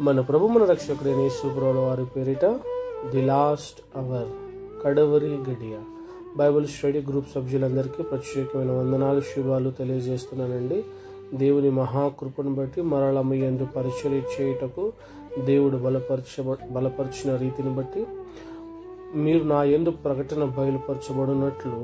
మన ప్రభు మన రక్షకుడైన యేసు ప్రభువు వారి పేరిట ది లాస్ట్ అవర్ కడవరి గడియ బైబిల్ స్టడీ గ్రూప్ సభ్యులందరికీ ప్రత్యేకమైన వందనాలు శుభాలు తెలియజేస్తున్నానండి. దేవుని మహాకృపను బట్టి మరలా మీ యందు పరిచర్య చేయుటకు దేవుడు బలపరిచిన రీతిని బట్టి మీరు నా యందు ప్రకటన బయలుపరచబడినట్లు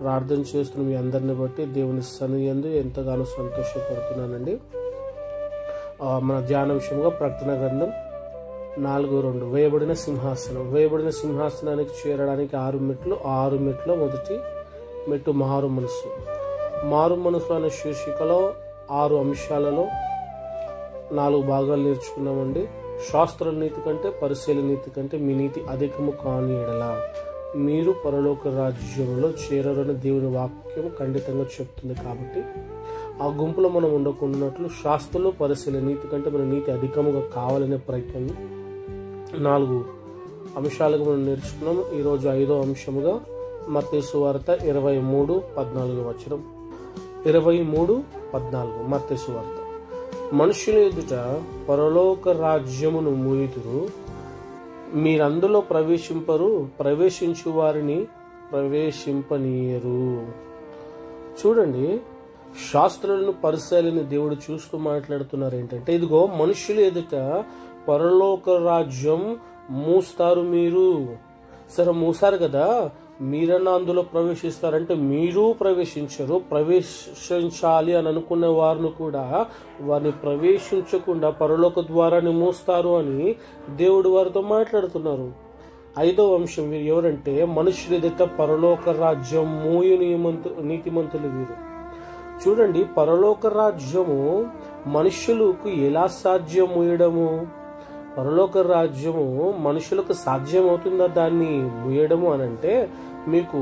ప్రార్థన చేస్తున్న మీ అందరిని బట్టి దేవుని సన్నిధియందు ఎంతగానో సంతోషపడుతున్నానండి. మన ధ్యాన విషయంగా ప్రకటన గ్రంథం 4:2 వేయబడిన సింహాసనానికి చేరడానికి 6 మెట్లు. మొదటి మెట్టు మారు మనసు అనే శీర్షికలో 6 అంశాలలో 4 భాగాలు నేర్చుకున్నామండి. శాస్త్ర నీతి కంటే పరిశీలన నీతి కంటే మీ నీతి అధికము కాని ఎడల మీరు పరలోక రాజ్యంలో చేరరని దేవుని వాక్యం ఖండితంగా చెప్తుంది. కాబట్టి ఆ గుంపులో మనం ఉండకుండాట్లు శాస్త్రంలో పరిశీలన నీతి కంటే మన నీతి అధికముగా కావాలనే ప్రయత్నం 4 అంశాలుగా మనం నేర్చుకున్నాము. ఈరోజు 5వ అంశముగా మత్తయి సువార్త 23:14 వచనం. 23:14 మత్తయి సువార్త. మనుషుల ఎదుట పరలోక రాజ్యమును మూయుదురు, మీరందులో ప్రవేశించు వారిని ప్రవేశింపనీయరు. చూడండి, శాస్త్రులను పరిశీలన దేవుడు చూస్తూ మాట్లాడుతున్నారు ఏంటంటే, ఇదిగో మనుషులు ఎదుట పరలోక రాజ్యం మూస్తారు. మీరు సరే మూసారు కదా, మీరన్నా అందులో ప్రవేశిస్తారంటే మీరు ప్రవేశించరు. ప్రవేశించాలి అని అనుకునే వారిని కూడా వారిని ప్రవేశించకుండా పరలోక ద్వారాన్ని మూస్తారు అని దేవుడు వారితో మాట్లాడుతున్నారు. 5వ అంశం వీరు ఎవరంటే, మనుషులు ఎదుట పరలోక రాజ్యం మూయు నీతిమంతులు వీరు. చూడండి, పరలోక రాజ్యము మనుషులకు ఎలా సాధ్యం మూయడము? పరలోక రాజ్యము మనుషులకు సాధ్యం అవుతుందా దాన్ని మూయడము అని అంటే, మీకు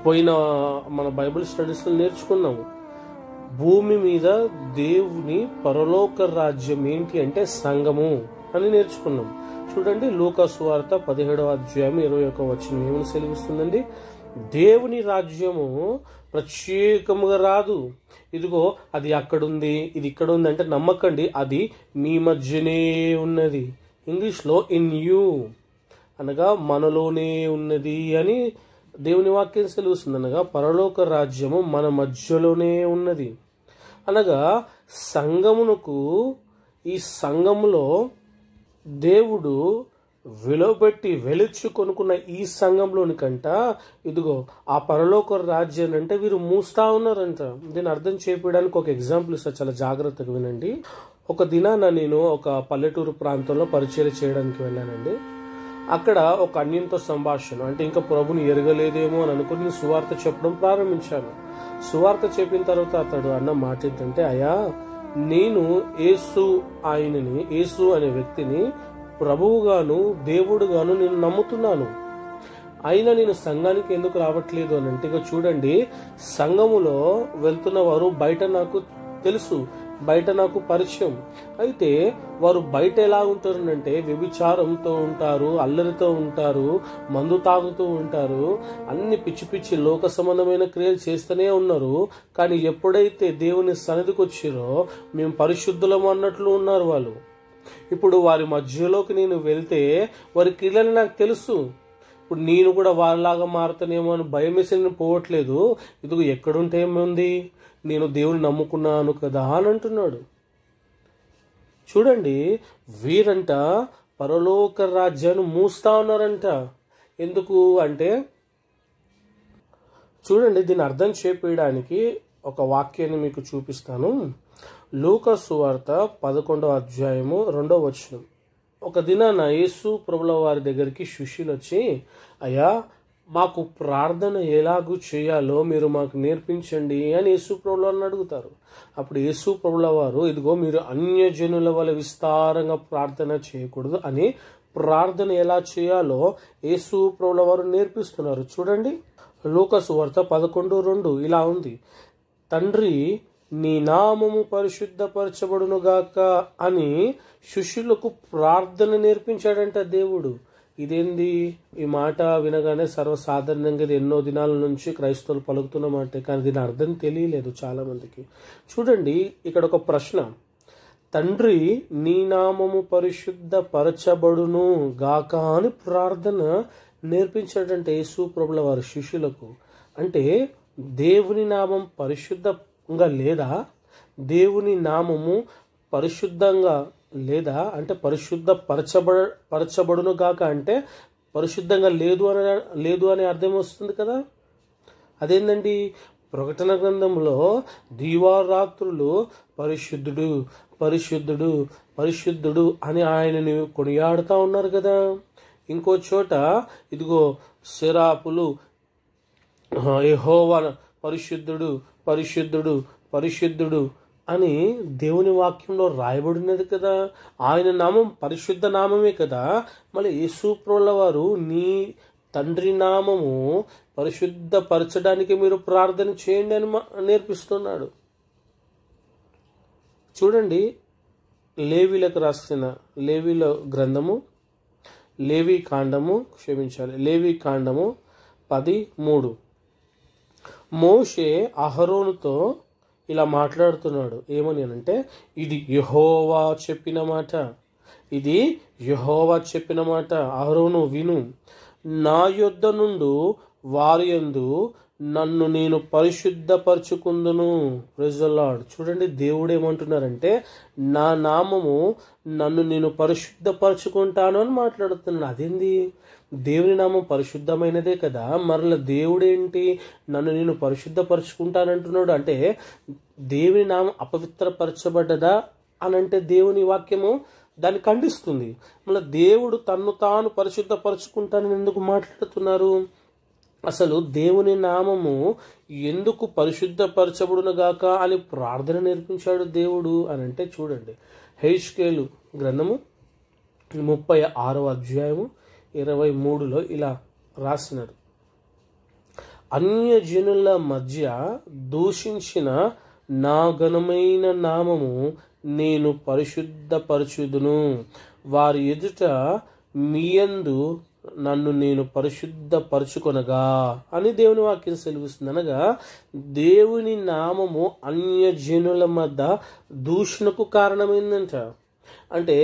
పోయిన మన బైబిల్ స్టడీస్లో నేర్చుకున్నాము. భూమి మీద దేవుని పరలోక రాజ్యం ఏంటి అంటే సంఘము అని నేర్చుకున్నాం. చూడండి, లూకా సువార్త 17:21 వచనం ఏమని సెలవిస్తుందండి? దేవుని రాజ్యము ప్రత్యేకముగా రాదు. ఇదిగో అది అక్కడుంది, ఇది ఇక్కడ ఉంది అంటే నమ్మకండి, అది మీ మధ్యనే ఉన్నది. ఇంగ్లీష్లో ఇన్ యూ అనగా మనలోనే ఉన్నది అని దేవుని వాక్యం సెలవుస్తుంది. అనగా పరలోక రాజ్యము మన మధ్యలోనే ఉన్నది. అనగా సంఘమునకు, ఈ సంఘములో దేవుడు విలువబెట్టి వెలుచు కొనుక్కున్న ఈ సంఘంలోని కంట ఇదిగో ఆ పరలోక రాజ్యాన్ని అంటే వీరు మూస్తా ఉన్నారంట. దీన్ని అర్థం చేయడానికి ఒక ఎగ్జాంపుల్ ఇస్తా, చాలా జాగ్రత్తగా వినండి. ఒక దినాన నేను ఒక పల్లెటూరు ప్రాంతంలో పరిచయం చేయడానికి వెళ్ళానండి. అక్కడ ఒక అన్యంతో సంభాషణ, అంటే ఇంకా ప్రభుని ఎరగలేదేమో అని అనుకుని నేను సువార్త చెప్పడం ప్రారంభించాను. సువార్త చెప్పిన తర్వాత అతడు అన్న మాట ఏంటంటే, అయ్యా నేను యేసు అనే వ్యక్తిని ప్రభువుగాను దేవుడుగాను నేను నమ్ముతున్నాను, అయినా నేను సంఘానికి ఎందుకు రావట్లేదు అని అంటే, చూడండి, సంఘములో వెళ్తున్న వారు బయట నాకు తెలుసు, బయట నాకు పరిచయం. అయితే వారు బయట ఎలా ఉంటారు అంటే వ్యభిచారంతో ఉంటారు, అల్లరితో ఉంటారు, మందు తాగుతూ ఉంటారు, అన్ని పిచ్చి పిచ్చి లోక సంబంధమైన క్రియలు చేస్తూనే ఉన్నారు. కానీ ఎప్పుడైతే దేవుని సన్నిధికి వచ్చిరో మేము పరిశుద్ధులము అన్నట్లు ఉన్నారు వాళ్ళు. ఇప్పుడు వారి మధ్యలోకి నేను వెళ్తే వారి క్రియలు నాకు తెలుసు. ఇప్పుడు నేను కూడా వారిలాగా మారుతానేమో అని భయం వేసి నేను పోవట్లేదు. ఇదిగో ఎక్కడుంటే ఏముంది, నేను దేవుని నమ్ముకున్నాను కదా అని అంటున్నాడు. చూడండి, వీరంట పరలోక రాజ్యాన్ని మూస్తా ఉన్నారంట. ఎందుకు అంటే, చూడండి, దీన్ని అర్థం చేయడానికి ఒక వాక్యాన్ని మీకు చూపిస్తాను. లూకా సువార్త 11:2 వచనం. ఒక దినాన యేసు ప్రభుల వారి దగ్గరికి శిష్యులు వచ్చి, అయ్యా మాకు ప్రార్థన ఎలాగూ చేయాలో మీరు మాకు నేర్పించండి అని యేసు ప్రభుల వారిని అడుగుతారు. అప్పుడు యేసు ప్రభుల వారు, ఇదిగో మీరు అన్యజనుల వల్ల విస్తారంగా ప్రార్థన చేయకూడదు అని ప్రార్థన ఎలా చేయాలో యేసు ప్రభుల వారు నేర్పిస్తున్నారు. చూడండి, లూకా సువార్త 11:2 ఇలా ఉంది. తండ్రి నీ నామము పరిశుద్ధపరచబడునుగాక అని శిష్యులకు ప్రార్థన నేర్పించాడంట దేవుడు. ఇదేంది? ఈ మాట వినగానే సర్వసాధారణంగా ఇది ఎన్నో దినాల నుంచి క్రైస్తవులు పలుకుతున్న మాట, కానీ దీని అర్థం తెలియలేదు చాలా మందికి. చూడండి, ఇక్కడ ఒక ప్రశ్న, తండ్రి నీ నామము పరిశుద్ధ పరచబడును గాక అని ప్రార్థన నేర్పించాడంటే యేసు ప్రభుల వారి శిష్యులకు. అంటే దేవుని నామం పరిశుద్ధంగా లేదా, దేవుని నామము పరిశుద్ధంగా లేదా, అంటే పరిశుద్ధ పరచబడును గాక అంటే పరిశుద్ధంగా లేదు అనే అర్థం వస్తుంది కదా. అదేంటండి, ప్రకటన గ్రంథంలో దీవారాత్రులు పరిశుద్ధుడు పరిశుద్ధుడు పరిశుద్ధుడు అని ఆయనని కొనియాడుతూ ఉన్నారు కదా. ఇంకో చోట ఇదిగో శరాపులు యెహోవా పరిశుద్ధుడు పరిశుద్ధుడు పరిశుద్ధుడు అని దేవుని వాక్యంలో రాయబడినది కదా. ఆయన నామం పరిశుద్ధ నామమే కదా. మళ్ళీ యేసు ప్రభుల వారు నీ తండ్రి నామము పరిశుద్ధపరచడానికి మీరు ప్రార్థన చేయండి అని నేర్పిస్తున్నాడు. చూడండి, లేవీలకు రాసిన లేవీల గ్రంథము లేవీ కాండము 10:3 మోషే అహరోనుతో ఇలా మాట్లాడుతున్నాడు. ఏమని అంటే, ఇది యెహోవా చెప్పిన మాట, ఇది యెహోవా చెప్పిన మాట, అహరోను విను. నా యొద్ద నుండు వారి యందు నన్ను నేను పరిశుద్ధపరచుకుందును. Praise the lord. చూడండి, దేవుడు ఏమంటున్నారంటే, నా నామము నన్ను నేను పరిశుద్ధపరచుకుంటాను అని మాట్లాడుతున్నాను. అదేంది, దేవుని నామం పరిశుద్ధమైనదే కదా, మరల దేవుడేంటి నన్ను నేను పరిశుద్ధపరచుకుంటానంటున్నాడు అంటే దేవుని నామం అపవిత్రపరచబడ్డదా అని అంటే దేవుని వాక్యము దాన్ని ఖండిస్తుంది. మళ్ళీ దేవుడు తన్ను తాను పరిశుద్ధపరచుకుంటానని ఎందుకు మాట్లాడుతున్నారు? అసలు దేవుని నామము ఎందుకు పరిశుద్ధపరచబడునుగాక అని ప్రార్థన నేర్పించాడు దేవుడు అని అంటే, చూడండి, హెజ్కేలు గ్రంథము 36:23 ఇలా రాసినాడు. అన్యజనుల మధ్య దూషించిన నా ఘనమైన నామము నేను పరిశుద్ధపరచుదును, వారి ఎదుట మీయందు నన్ను నేను పరిశుద్ధపరచుకొనగా అని దేవుని వాక్యం సెలవిస్తుంది. అనగా దేవుని నామము అన్యజనుల మధ్య దూషణకు కారణమైందంట. అంటే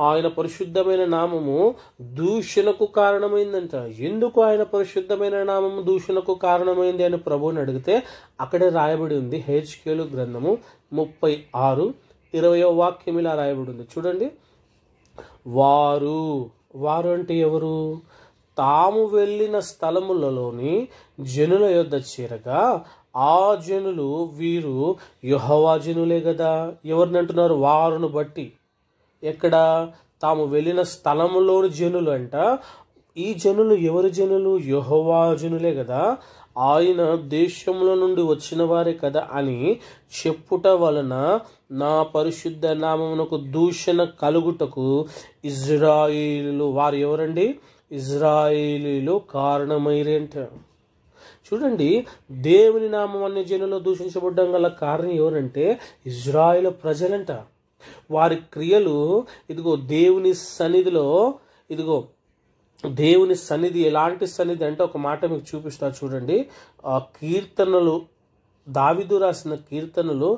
ఆయన పరిశుద్ధమైన నామము దూషణకు కారణమైందంట. ఎందుకు ఆయన పరిశుద్ధమైన నామము దూషణకు కారణమైంది అని ప్రభువుని అడిగితే అక్కడే రాయబడి ఉంది. హెజ్కేలు గ్రంథము 36:20 వాక్యం ఇలా రాయబడి ఉంది. చూడండి, వారు అంటే ఎవరు? తాము వెళ్ళిన స్థలములలోని జనుల యొద్ద చేరగా ఆ జనులు వీరు యెహోవా జనులే కదా. ఎవరిని అంటున్నారు? వారును బట్టి. ఎక్కడ? తాము వెళ్ళిన స్థలములోని జనులు అంట. ఈ జనులు ఎవరి జనులు? యెహోవా జనులే కదా, ఆయన దేశంలో నుండి వచ్చిన వారే కదా అని చెప్పుట వలన నా పరిశుద్ధ నామమునకు దూషణ కలుగుటకు ఇజ్రాయేలీలు, వారు ఎవరండి? ఇజ్రాయేలీలు కారణమైరేంట. చూడండి, దేవుని నామం అనే జనులు దూషించబడ్డం గల కారణం ఎవరంటే ఇజ్రాయేలు ప్రజలంట. వారి క్రియలు ఇదిగో దేవుని సన్నిధిలో, ఇదిగో దేవుని సన్నిధి ఎలాంటి సన్నిధి అంటే ఒక మాట మీకు చూపిస్తా చూడండి. ఆ కీర్తనలు, దావీదు రాసిన కీర్తనలు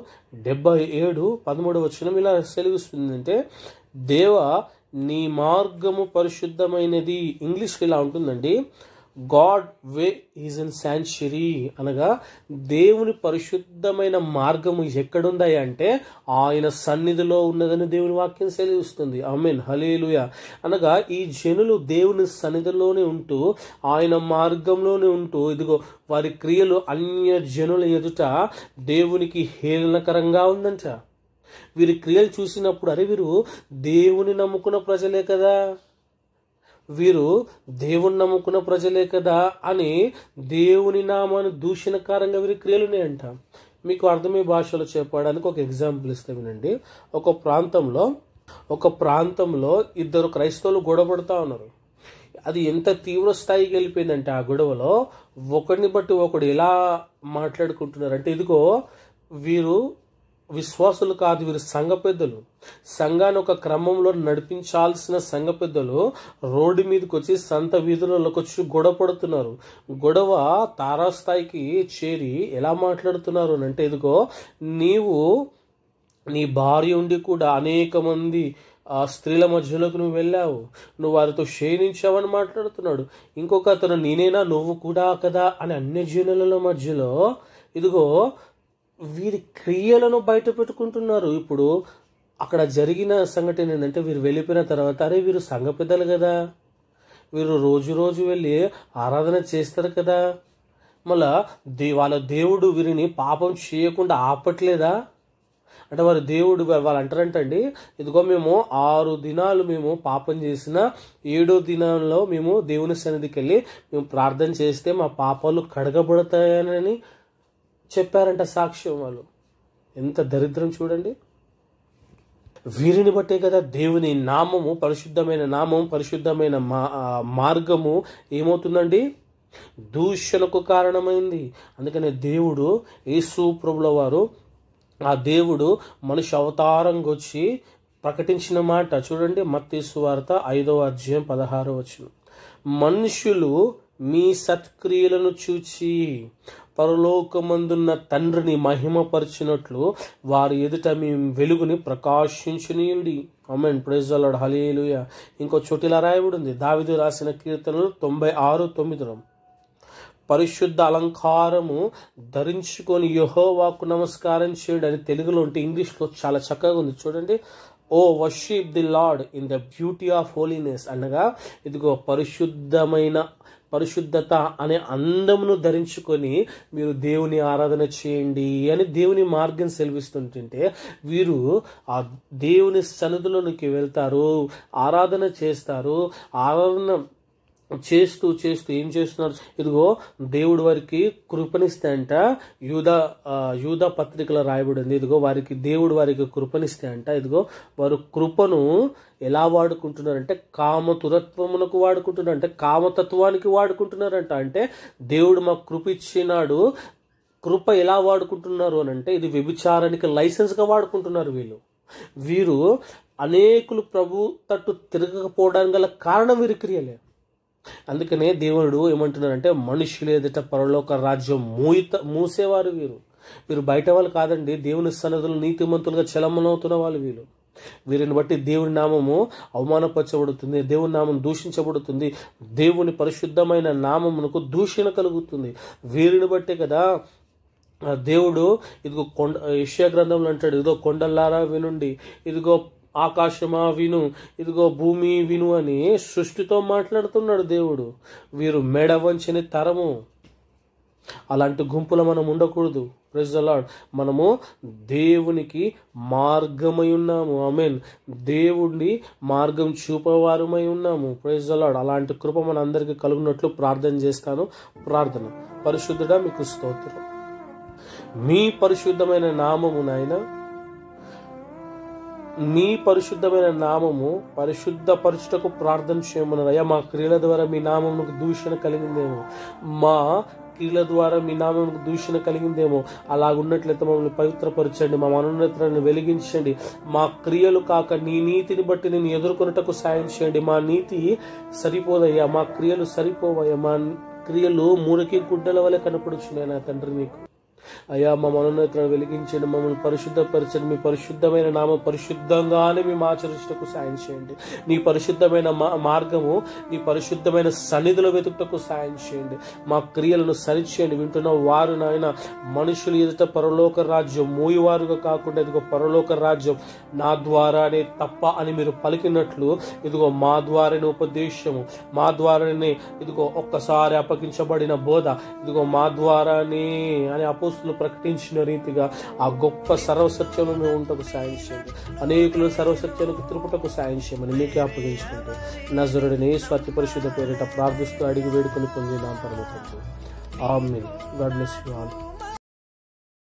77:13 ఇలా సెలవిస్తుందంటే, దేవా నీ మార్గము పరిశుద్ధమైనది. ఇంగ్లీష్లో ఇలా ఉంటుందండి, God way is in sanctuary, అనగా దేవుని పరిశుద్ధమైన మార్గము ఎక్కడుందా అంటే ఆయన సన్నిధిలో ఉన్నదని దేవుని వాక్యం సెలవిస్తుంది. ఆమేన్, హల్లెలూయా. అనగా ఈ జనులు దేవుని సన్నిధిలోనే ఉంటూ, ఆయన మార్గంలోనే ఉంటూ, ఇదిగో వారి క్రియలు అన్య జనుల ఎదుట దేవునికి హేళనకరంగా ఉందంట. వీరి క్రియలు చూసినప్పుడు అరే వీరు దేవుని నమ్ముకున్న ప్రజలే కదా, వీరు దేవుని నమ్ముకున్న ప్రజలే కదా అని దేవుని నామాన్ని దూషణకారంగా వీరి క్రియలు ఉన్నాయంట. మీకు అర్థమయ్యే భాషలో చెప్పడానికి ఒక ఎగ్జాంపుల్ ఇస్తే వినండి. ఒక ప్రాంతంలో ఇద్దరు క్రైస్తవులు గొడవ పడుతూ ఉన్నారు. అది ఎంత తీవ్ర స్థాయికి వెళ్ళిపోయిందంటే ఆ గొడవలో ఒకరిని బట్టి ఒకడు ఎలా మాట్లాడుకుంటున్నారు అంటే, ఇదిగో వీరు విశ్వాసులు కాదు, వీరు సంఘ పెద్దలు. సంఘాన్ని ఒక క్రమంలో నడిపించాల్సిన సంఘ పెద్దలు రోడ్డు మీదకి వచ్చి సంత వీధులలోకి వచ్చి గొడవ పడుతున్నారు. గొడవ తారాస్థాయికి చేరి ఎలా మాట్లాడుతున్నారు అంటే, ఇదిగో నీవు నీ భార్య ఉండి కూడా అనేక మంది ఆ స్త్రీల మధ్యలోకి నువ్వు వెళ్ళావు, నువ్వు వారితో క్షీణించావని మాట్లాడుతున్నాడు. ఇంకొక అతను నేనేనా నువ్వు కూడా కదా అని అన్యజనుల మధ్యలో ఇదిగో వీరి క్రియలను బయట పెట్టుకుంటున్నారు. ఇప్పుడు అక్కడ జరిగిన సంఘటన ఏంటంటే వీరు వెళ్ళిపోయిన తర్వాత అరే వీరు సంఘ పెద్దలు కదా, వీరు రోజు రోజు వెళ్ళి ఆరాధన చేస్తారు కదా, మళ్ళా వాళ్ళ దేవుడు వీరిని పాపం చేయకుండా ఆపట్లేదా అంటే వారి దేవుడు వాళ్ళు అంటారంటండి, ఇదిగో మేము 6 దినాలు మేము పాపం చేసిన 7వ దినంలో మేము దేవుని సన్నిధికి వెళ్ళి మేము ప్రార్థన చేస్తే మా పాపాలు కడగబడతాయని చెప్పారంట సాక్ష్యం. వాళ్ళు ఎంత దరిద్రం చూడండి. వీరిని బట్టే కదా దేవుని నామము, పరిశుద్ధమైన నామం, పరిశుద్ధమైన మార్గము ఏమవుతుందండి, దూషణకు కారణమైంది. అందుకనే దేవుడు యేసు ప్రభుల వారు ఆ దేవుడు మనిషి అవతారంగా వచ్చి ప్రకటించిన మాట చూడండి. మత్తయి సువార్త 5వ అధ్యాయం 16వ వచనం, మనుషులు మీ సత్క్రియలను చూచి పరలోకమందున్న తండ్రిని మహిమపరిచినట్లు వారి ఎదుట మీ వెలుగుని ప్రకాశించనీయుడి. ఆమేన్, ప్రైజ్ ది లార్డ్, హల్లెలూయా. ఇంకో చోటిలా రాయబడి ఉంది, దావీదు రాసిన కీర్తనలు 96:9, పరిశుద్ధ అలంకారము ధరించుకొని యెహోవాకు నమస్కారం చేయడం అని తెలుగులో ఉంటే ఇంగ్లీష్లో చాలా చక్కగా ఉంది చూడండి. O worship the Lord in the beauty of holiness అనగా ఇదిగో పరిశుద్ధత అనే అందమును ధరించుకొని మీరు దేవుని ఆరాధన చేయండి అని దేవుని మార్గం సెలవిస్తుంటుంటే వీరు ఆ దేవుని సన్నిధిలోనికి వెళ్తారు, ఆరాధన చేస్తారు. ఆరాధన చేస్తూ ఏం చేస్తున్నారు, ఇదిగో దేవుడు వారికి కృపనిస్తే అంట. యూదా పత్రికలో రాయబడింది, ఇదిగో దేవుడు వారికి కృపనిస్తే అంట. ఇదిగో వారు కృపను ఎలా వాడుకుంటున్నారంటే కామతురత్వమునకు వాడుకుంటున్నారు, అంటే కామతత్వానికి వాడుకుంటున్నారంట. అంటే దేవుడు మాకు కృప ఇచ్చినాడు, కృప ఎలా వాడుకుంటున్నారు అని అంటే ఇది వ్యభిచారానికి లైసెన్స్గా వాడుకుంటున్నారు. వీరు అనేకులు ప్రభు తట్టు తిరగకపోవడానికి గల కారణం వీరి క్రియలే. అందుకనే దేవుడు ఏమంటున్నారంటే మనుషులు ఎదుట పరలోక రాజ్యం మూసేవారు వీరు బయట వాళ్ళు కాదండి, దేవుని సన్నిధిలో నీతిమంతులుగా చలమనవుతున్న వాళ్ళు వీరిని బట్టి దేవుని నామము అవమానపరచబడుతుంది, దేవుని నామం దూషించబడుతుంది, దేవుని పరిశుద్ధమైన నామమునకు దూషణ కలుగుతుంది. వీరిని బట్టే కదా దేవుడు ఇదిగో యెషయా గ్రంథంలో అంటాడు, ఇదిగో కొండలారా వినుండి, ఇదిగో ఆకాశమా విను, ఇదిగో భూమి విను అని సృష్టితో మాట్లాడుతున్నాడు దేవుడు. వీరు మెడ వంచని తరము. అలాంటి గుంపులో మనం ఉండకూడదు. Praise the lord. మనము దేవునికి మార్గమై ఉన్నాము. ఆమేన్. దేవుడిని మార్గం చూపేవారమై ఉన్నాము. Praise the lord. అలాంటి కృప మన అందరికీ కలుగునట్లు ప్రార్థన చేస్తాను. ప్రార్థన. పరిశుద్ధుడా మీకు స్తోత్రం. మీ పరిశుద్ధమైన నామము నాయన, మీ పరిశుద్ధమైన నామము పరిశుద్ధపరచుటకు ప్రార్థన చేయమన్నారు. అయ్యా మా క్రియల ద్వారా మీ నామమునకు దూషణ కలిగిందేమో, మా క్రియల ద్వారా మీ నామమునకు దూషణ కలిగిందేమో. అలాగున్నట్లయితే మమ్మల్ని పవిత్రపరచండి, మా మనోన్నతాన్ని వెలిగించండి. మా క్రియలు కాక నీ నీతిని బట్టి నేను ఎదుర్కొనుటకు సాయం చేయండి. మా నీతి సరిపోదయ్యా, మా క్రియలు సరిపోవయ్యా, మా క్రియలు మురికి గుడ్డల వలె కనపడుచున్నాయి నా తండ్రి నీకు. అయ్యా మా మనోన్నతాన్ని వెలిగించండి, మమ్మల్ని పరిశుద్ధపరచండి. మీ పరిశుద్ధమైన నామం పరిశుద్ధంగానే మేము ఆచరించటకు సాయం చేయండి. నీ పరిశుద్ధమైన మార్గము నీ పరిశుద్ధమైన సన్నిధిలో వెతుకుటకు సాయం చేయండి. మా క్రియలను సరిచేయండి. వింటున్న వారు నాయన మనుషులు ఎదుట పరలోక రాజ్యం మోయివారుగా కాకుండా ఇదిగో పరలోక రాజ్యం నా ద్వారానే తప్ప అని మీరు పలికినట్లు ఇదిగో మా ద్వారానే ఉపదేశము, మా ద్వారానే ఇదిగో ఒక్కసారి అప్పగించబడిన బోధ ఇదిగో మా ద్వారానే అని అపోస్తులు ప్రకటించిన రీతిగా ఆ గొప్ప సర్వసత్యంలో మేము ఉంటకు సాయం చేయండి. అనేకులు సర్వసత్యానికి తిరుపుటకు సాయం చేయమని మీకే అప్పగించుకుంటూ నజరుడిని స్వాతి పరిశుద్ధ పేరిట ప్రార్థిస్తూ అడిగి వేడుకొని పొందిన పరమ తండ్రి. Amen. God bless you all.